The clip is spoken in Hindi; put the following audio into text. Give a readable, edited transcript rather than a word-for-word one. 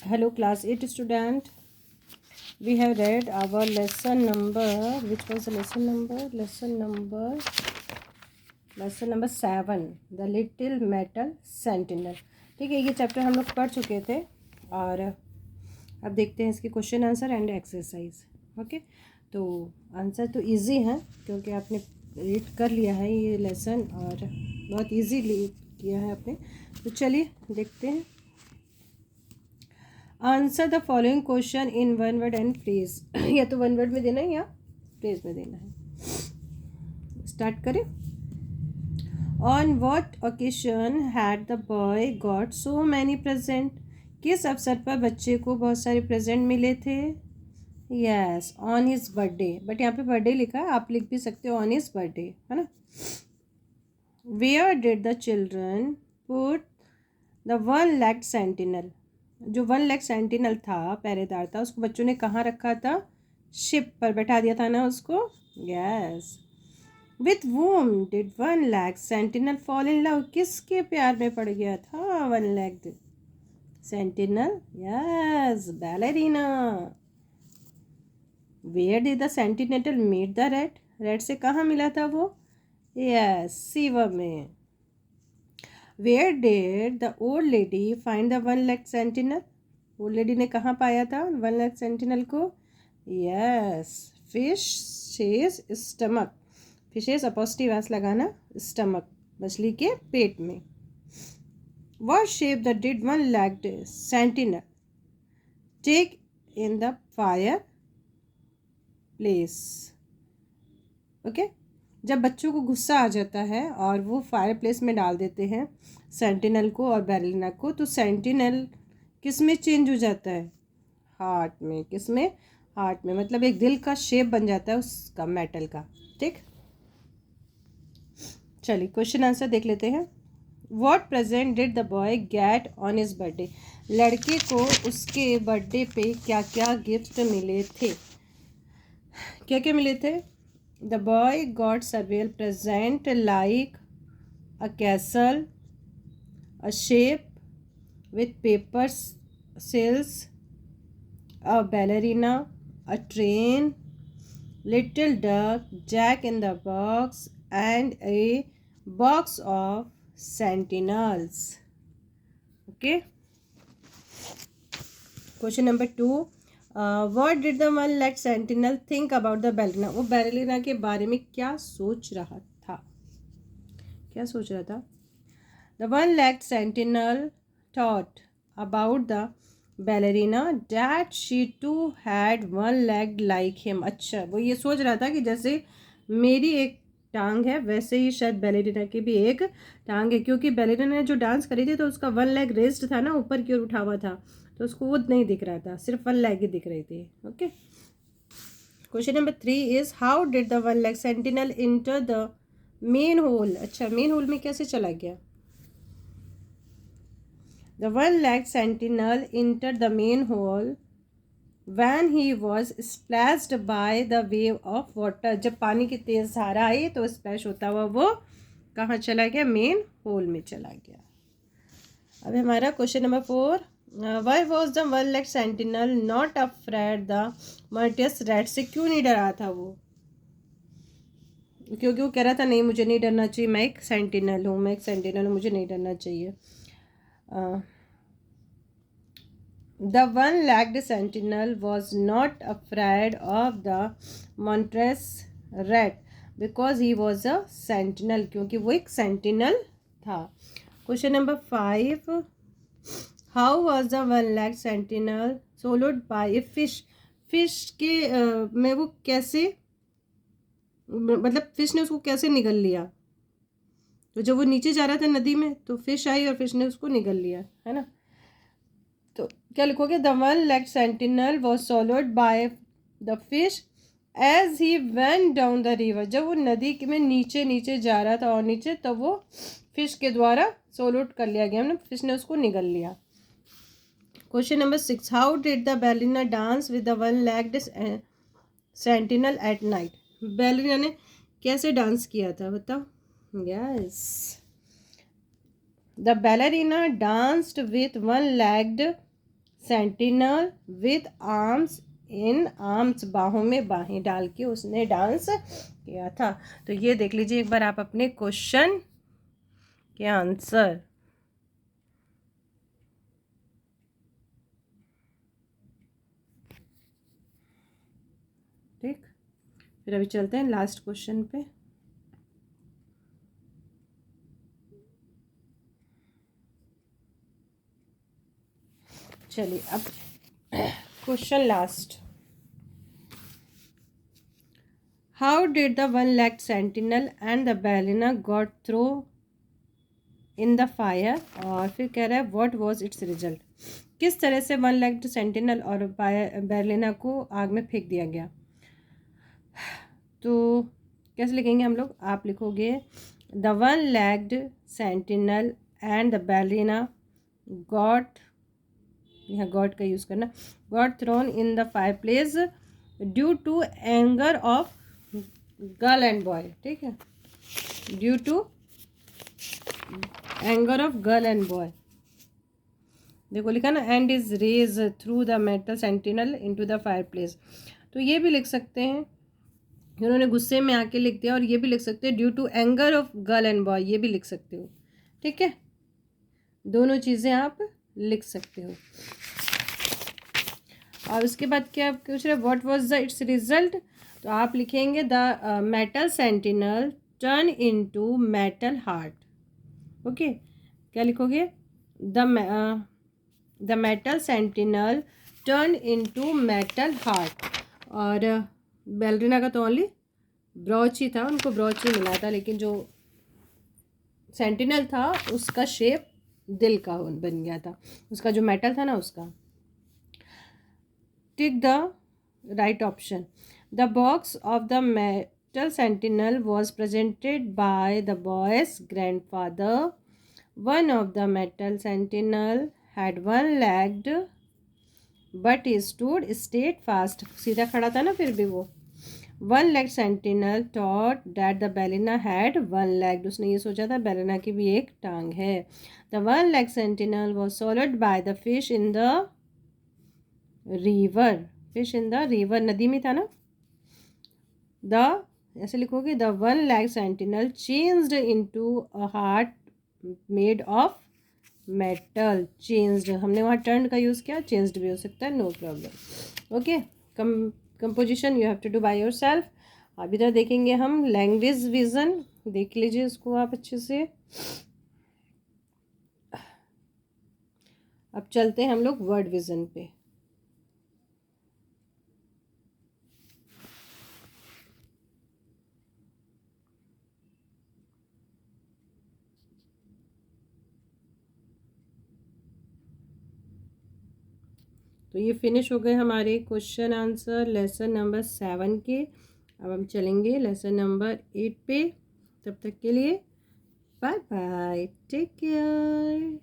Hello class 8 student. We have read our lesson number, which was the lesson number? Lesson number 7, The Little Metal Sentinel. ठीक है, ये चैप्टर हम लोग पढ़ चुके थे और अब देखते हैं इसके question answer and exercise. Okay, तो आंसर तो इजी है क्योंकि आपने रीड कर लिया है ये लेसन और बहुत इजीली किया है आपने. तो चलिए देखते हैं. Answer the following question in one word and phrase. या तो वन वर्ड में देना है या फ्रेज में देना है. स्टार्ट करें. On what occasion had the boy got so many present. किस अवसर पर बच्चे को बहुत सारे प्रेजेंट मिले थे. Yes, on his birthday. But यहाँ पे बर्थडे लिखा है, आप लिख भी सकते हो ऑन हिज बर्थडे, है ना. Where did the children put the one legged sentinel. जो वन लेग सेंटिनल था, पहरेदार था, उसको बच्चों ने कहाँ रखा था. शिप पर बैठा दिया था ना उसको. Yes. With whom did one leg sentinel fall in love. किसके प्यार में पड़ गया था one legged sentinel. Yes, ballerina. Where did the sentinel meet the rat. Rat से कहाँ मिला था वो. यस, सीवर में. Where did the old lady find the one leg sentinel. Old lady ने कहाँ पाया था वन लेग सेंटिनल को. Yes, fish's stomach. Fish's apostrophe S लगाना, स्टमक मछली के पेट में. What shape the did one legged sentinel take in the fireplace. Okay, जब बच्चों को गुस्सा आ जाता है और वो फायर प्लेस में डाल देते हैं सेंटिनल को और बैलेरिना को, तो सेंटिनल किस में चेंज हो जाता है. हार्ट में. किस में. हार्ट में. मतलब एक दिल का शेप बन जाता है उसका, मेटल का. ठीक, चलिए क्वेश्चन आंसर देख लेते हैं. What present did the boy get on his birthday. लड़के को उसके बर्थडे पे क्या क्या गिफ्ट मिले थे. क्या क्या मिले थे. The boy got several presents like a castle, a ship with paper sails, a ballerina, a train, little duck, Jack in the box, and a box of sentinels. Okay. Question number 2. What did the one legged sentinel think about the ballerina. वो बैलेरिना के बारे में क्या सोच रहा था. क्या सोच रहा था. The one legged sentinel thought about the ballerina that she too had one leg like him. अच्छा, वो ये सोच रहा था कि जैसे मेरी एक टांग है वैसे ही शायद बैलेरिना की भी एक टांग है, क्योंकि बैलेरिना ने जो डांस करी थी तो उसका वन लेग रेस्ट था ना, ऊपर की ओर उठा हुआ था, तो उसको वो नहीं दिख रहा था, सिर्फ वन लेग ही दिख रही थी. Okay. Question number 3 is how did the one leg sentinel enter the main whole. अच्छा, मेन होल में कैसे चला गया. The one leg sentinel enter the main whole when he was splashed by the wave of water. जब पानी की तेज धारा आई तो स्प्लैश होता हुआ वो कहाँ चला गया. मेन होल में चला गया. अब हमारा question number 4. Why was the one legged sentinel not afraid the murderous rat. से क्यों नहीं डरा था वो. क्योंकि वो कह रहा था नहीं मुझे नहीं डरना चाहिए, मैं एक सेंटिनल हूँ, मुझे नहीं डरना चाहिए. The one-legged sentinel was not afraid of the monstrous rat because he was a sentinel. क्योंकि वो एक sentinel था. Question number 5. How was the one-legged sentinel swallowed by a fish. Fish के में वो कैसे, मतलब फिश ने उसको कैसे निगल लिया. तो जब वो नीचे जा रहा था नदी में तो फिश आई और फिश ने उसको निगल लिया, है ना. तो क्या लिखोगे. The one leg sentinel was swallowed by the fish as he went down the river. जब वो नदी में नीचे नीचे जा रहा था और नीचे, तो वो फिश के द्वारा सोलोड कर लिया गया, मतलब फिश ने उसको निगल लिया. Question number 6. How did the ballerina dance with the one legged sentinel at night. Ballerina ने कैसे डांस किया था बताओ. Yes, the ballerina danced with one legged sentinel with arms in arms, बाहों में बाहें डाल के उसने डांस किया था। तो ये देख लीजिए एक बार आप अपने क्वेश्चन के आंसर। ठीक, फिर अभी चलते हैं लास्ट क्वेश्चन पे। चलिए अब question last. How did the one legged sentinel and the ballerina got throw in the fire, और फिर कह रहा है व्हाट वाज इट्स रिजल्ट। किस तरह से वन लेग्ड सेंटिनल और बैलेना को आग में फेंक दिया गया। तो कैसे लिखेंगे हम लोग, आप लिखोगे the one legged sentinel and the ballerina got, यहाँ गॉट का यूज़ करना, got thrown in the fireplace due to anger of girl and boy. ठीक है, due to anger of girl and boy. देखो लिखा ना, and is rage through the metal sentinel into the fireplace. तो ये भी लिख सकते हैं, उन्होंने गुस्से में आके लिख दिया, और ये भी लिख सकते हैं due to anger of girl and boy, ये भी लिख सकते हो। ठीक है, दोनों चीज़ें आप लिख सकते हो। और उसके बाद क्या आप पूछ रहे हैं, what was the it's result. तो आप लिखेंगे the metal sentinel turn into metal heart. Okay, क्या लिखोगे, the metal sentinel turn into metal heart. और बैलरीना का तो ओनली ब्रॉच ही था, उनको ब्रॉच ही मिला था, लेकिन जो सेंटिनल था उसका शेप दिल का बन गया था, उसका जो मेटल था ना उसका। Tick the right option. The box of the metal sentinel was presented by the boy's grandfather. One of the metal sentinel had one legged but he stood steadfast, सीधा खड़ा था ना फिर भी वो। One leg sentinel thought that the ballerina had one leg, उसने ये सोचा था बैलेना की भी एक टांग है। The one leg sentinel was swallowed bye the fish in the river, fish in the river, नदी में था ना। द, ऐसे लिखोगे, the one leg sentinel changed into a heart made of metal. Changed, हमने वहाँ टर्न का यूज़ किया, चेंज्ड भी हो सकता है, no problem. Okay, composition you have to do by yourself. अब इधर देखेंगे हम लैंग्वेज विजन, देख लीजिए इसको आप अच्छे से। अब चलते हैं हम लोग वर्ड विजन पे। तो ये फिनिश हो गए हमारे क्वेश्चन आंसर लेसन नंबर 7 के। अब हम चलेंगे लेसन नंबर 8 पे। तब तक के लिए बाय बाय, टेक केयर।